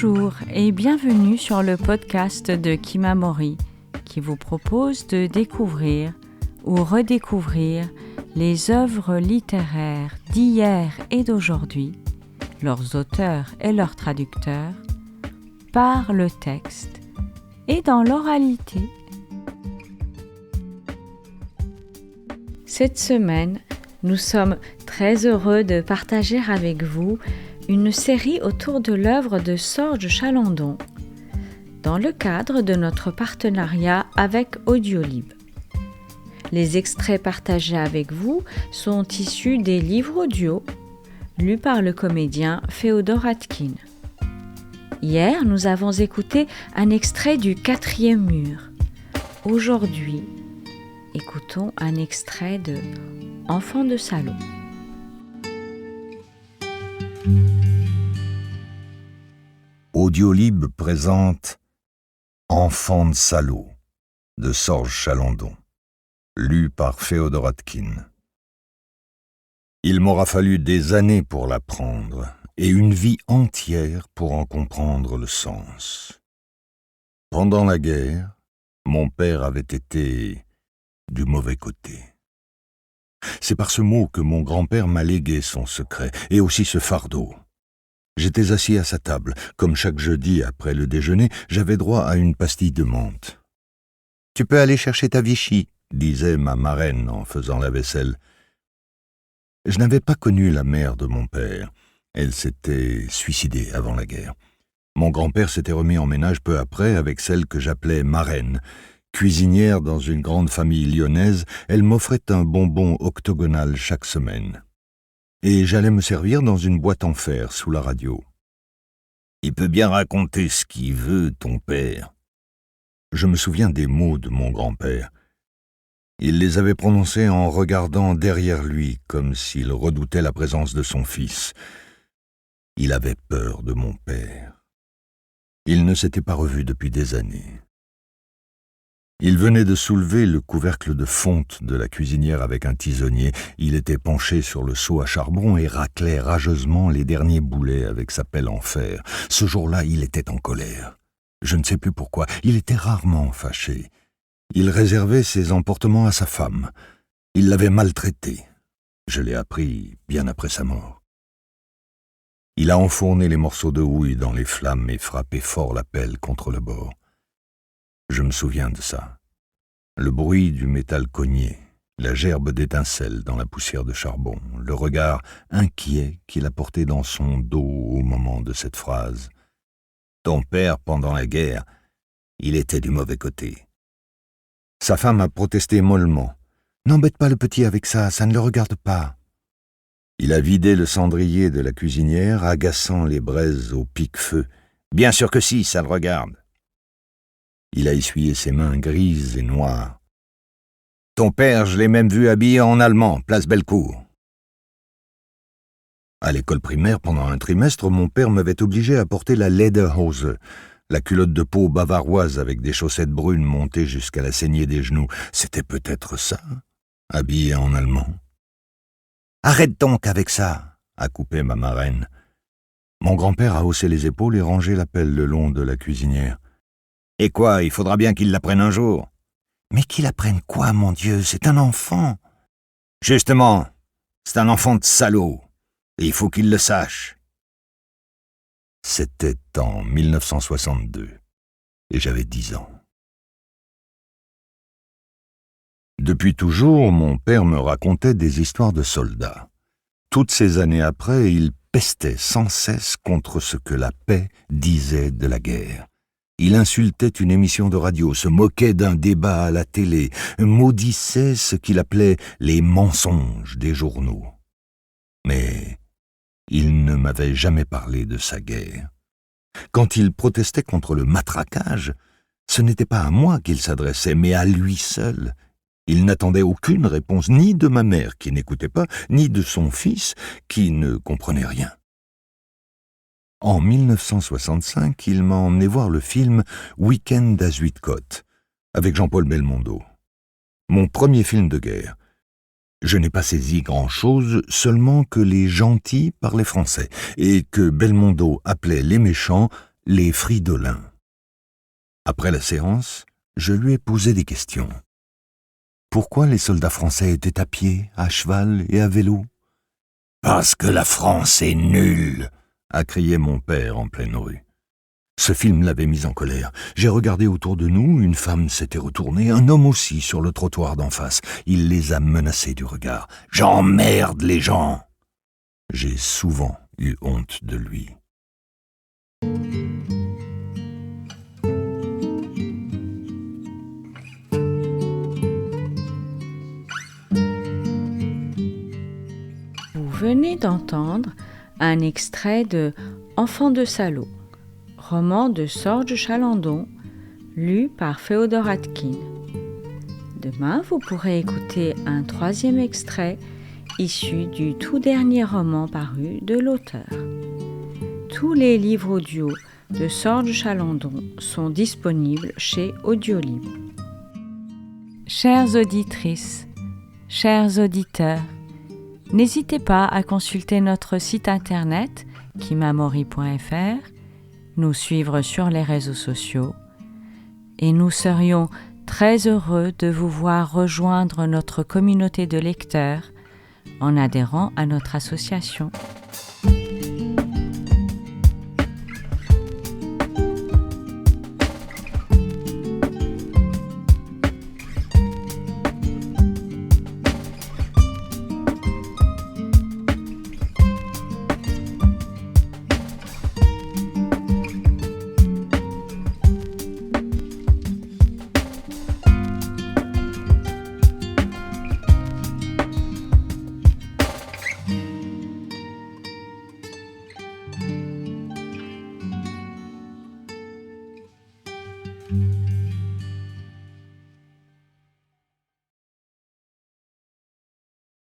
Bonjour et bienvenue sur le podcast de Kimamori qui vous propose de découvrir ou redécouvrir les œuvres littéraires d'hier et d'aujourd'hui, leurs auteurs et leurs traducteurs, par le texte et dans l'oralité. Cette semaine, nous sommes très heureux de partager avec vous une série autour de l'œuvre de Sorge Chalandon, dans le cadre de notre partenariat avec Audiolib. Les extraits partagés avec vous sont issus des livres audio lus par le comédien Féodor Atkin. Hier, nous avons écouté un extrait du 4e mur. Aujourd'hui, écoutons un extrait de Enfant de salaud. Audiolib présente Enfant de salaud de Sorge Chalandon, lu par Féodor Atkin. Il m'aura fallu des années pour l'apprendre et une vie entière pour en comprendre le sens. Pendant la guerre, mon père avait été du mauvais côté. C'est par ce mot que mon grand-père m'a légué son secret et aussi ce fardeau. J'étais assis à sa table. Comme chaque jeudi après le déjeuner, j'avais droit à une pastille de menthe. « Tu peux aller chercher ta Vichy », disait ma marraine en faisant la vaisselle. Je n'avais pas connu la mère de mon père. Elle s'était suicidée avant la guerre. Mon grand-père s'était remis en ménage peu après avec celle que j'appelais marraine. Cuisinière dans une grande famille lyonnaise, elle m'offrait un bonbon octogonal chaque semaine. Et j'allais me servir dans une boîte en fer sous la radio. « Il peut bien raconter ce qu'il veut, ton père. » Je me souviens des mots de mon grand-père. Il les avait prononcés en regardant derrière lui, comme s'il redoutait la présence de son fils. Il avait peur de mon père. Il ne s'était pas revu depuis des années. Il venait de soulever le couvercle de fonte de la cuisinière avec un tisonnier. Il était penché sur le seau à charbon et raclait rageusement les derniers boulets avec sa pelle en fer. Ce jour-là, il était en colère. Je ne sais plus pourquoi. Il était rarement fâché. Il réservait ses emportements à sa femme. Il l'avait maltraitée. Je l'ai appris bien après sa mort. Il a enfourné les morceaux de houille dans les flammes et frappé fort la pelle contre le bord. Je me souviens de ça. Le bruit du métal cogné, la gerbe d'étincelles dans la poussière de charbon, le regard inquiet qu'il a porté dans son dos au moment de cette phrase. « Ton père, pendant la guerre, il était du mauvais côté. » Sa femme a protesté mollement. « N'embête pas le petit avec ça, ça ne le regarde pas. » Il a vidé le cendrier de la cuisinière, agaçant les braises au pique-feu. « Bien sûr que si, ça le regarde. » Il a essuyé ses mains grises et noires. « Ton père, je l'ai même vu habillé en allemand, place Bellecour. » À l'école primaire, pendant un trimestre, mon père m'avait obligé à porter la Lederhose, la culotte de peau bavaroise avec des chaussettes brunes montées jusqu'à la saignée des genoux. C'était peut-être ça, habillé en allemand. « Arrête donc avec ça !» a coupé ma marraine. Mon grand-père a haussé les épaules et rangé la pelle le long de la cuisinière. « Et quoi, il faudra bien qu'il l'apprenne un jour. »« Mais qu'il apprenne quoi, mon Dieu, c'est un enfant !»« Justement, c'est un enfant de salaud, et il faut qu'il le sache. » C'était en 1962, et j'avais 10 ans. Depuis toujours, mon père me racontait des histoires de soldats. Toutes ces années après, il pestait sans cesse contre ce que la paix disait de la guerre. Il insultait une émission de radio, se moquait d'un débat à la télé, maudissait ce qu'il appelait les mensonges des journaux. Mais il ne m'avait jamais parlé de sa guerre. Quand il protestait contre le matraquage, ce n'était pas à moi qu'il s'adressait, mais à lui seul. Il n'attendait aucune réponse, ni de ma mère qui n'écoutait pas, ni de son fils qui ne comprenait rien. En 1965, il m'a emmené voir le film Week-end à Zuidcote, avec Jean-Paul Belmondo. Mon premier film de guerre. Je n'ai pas saisi grand-chose, seulement que les gentils parlaient français, et que Belmondo appelait les méchants les Fridolins. Après la séance, je lui ai posé des questions. Pourquoi les soldats français étaient à pied, à cheval et à vélo ? « Parce que la France est nulle !» a crié mon père en pleine rue. Ce film l'avait mis en colère. J'ai regardé autour de nous, une femme s'était retournée, un homme aussi sur le trottoir d'en face. Il les a menacés du regard. « J'emmerde les gens !» J'ai souvent eu honte de lui. Vous venez d'entendre un extrait de Enfant de salaud, roman de Sorge Chalandon, lu par Féodor Atkin. Demain, vous pourrez écouter un troisième extrait issu du tout dernier roman paru de l'auteur. Tous les livres audio de Sorge Chalandon sont disponibles chez Audiolib. Chères auditrices, chers auditeurs, n'hésitez pas à consulter notre site internet kimamori.fr, nous suivre sur les réseaux sociaux et nous serions très heureux de vous voir rejoindre notre communauté de lecteurs en adhérant à notre association.